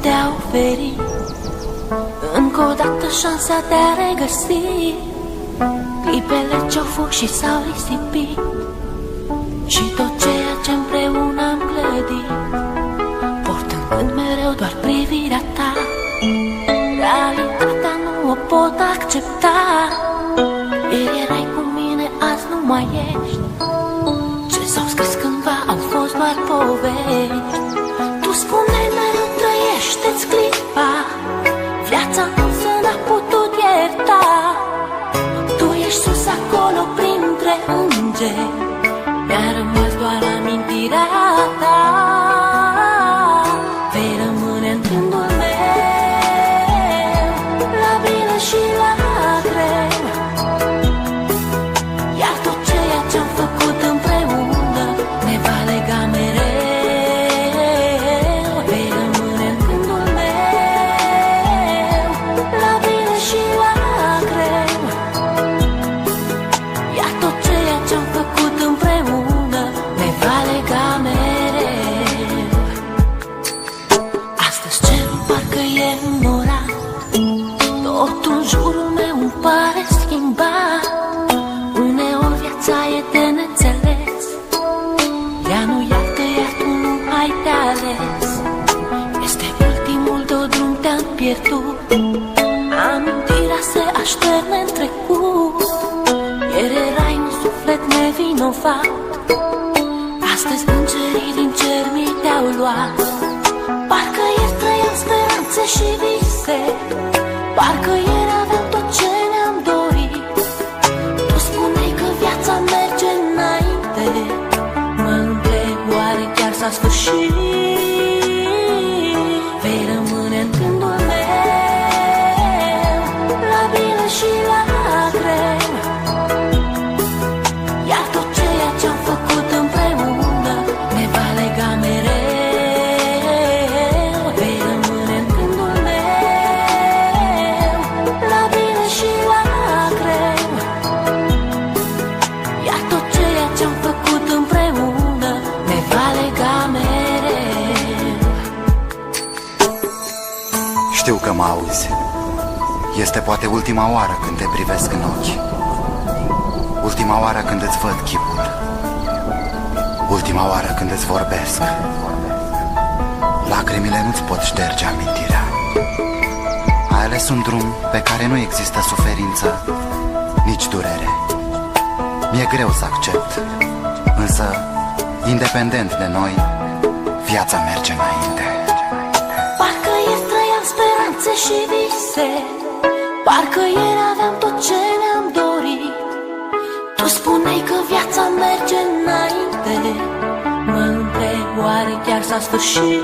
putea oferi încă o dată șansa de a regăsi clipele ce-au fost și s-au risipit și tot ceea ce împreună am clădit, portând mereu doar privirea ta. Realitatea nu o pot accepta. Ieri erai cu mine, azi nu mai ești. Ce s-au scris cândva au fost doar povești. Tu spune-mi mereu, trăiește-ți clipa, viața însă n-a putut ierta. Tu ești sus acolo printre îngeri, mi-a rămas doar amintirea ta. Vei rămâne în gândul meu, la bine și la greu. Iar tot ceea ce-am făcut împreună ne va lega mereu. Vei rămâne în gândul meu, la bine și la greu. Iar tot ceea ce-am făcut împreună ne va lega mereu. Astăzi cerul parcă e înorat, totul în jurul meu îmi pare schimbat. Uneori viața e de neînțeles, ea nu iartă, iar tu nu ai de ales. Este ultimul tău drum, te-am pierdut, amintirea se așterne în trecut. Ieri erai un suflet nevinovat, astăzi îngerii din cer mi te-au luat. Parcă ieri trăiam speranțe și vise, parcă ieri aveam tot ce ne-am dorit. Tu spuneai că viața merge înainte, mă întreb oare chiar s-a sfârșit. Vei rămâne în gândul meu, la bine și la greu. Iar tot ceea ce-am făcut împreună ne va lega mereu. Vei rămâne în gândul meu, la bine și la greu. Iar tot ceea ce-am făcut împreună ne va lega mereu. Știu că mă auzi. Este poate ultima oară când te privesc în ochi, ultima oară când îți văd chipul, ultima oară când îți vorbesc. Lacrimile nu-ți pot șterge amintirea. Ai ales un drum pe care nu există suferință, nici durere. Mi-e greu să accept, însă, independent de noi, viața merge înainte. Parcă ieri trăiam speranțe și vise, parcă ieri aveam tot ce ne-am dorit. Tu spuneai că viața merge înainte, mă întreb oare chiar s-a sfârșit.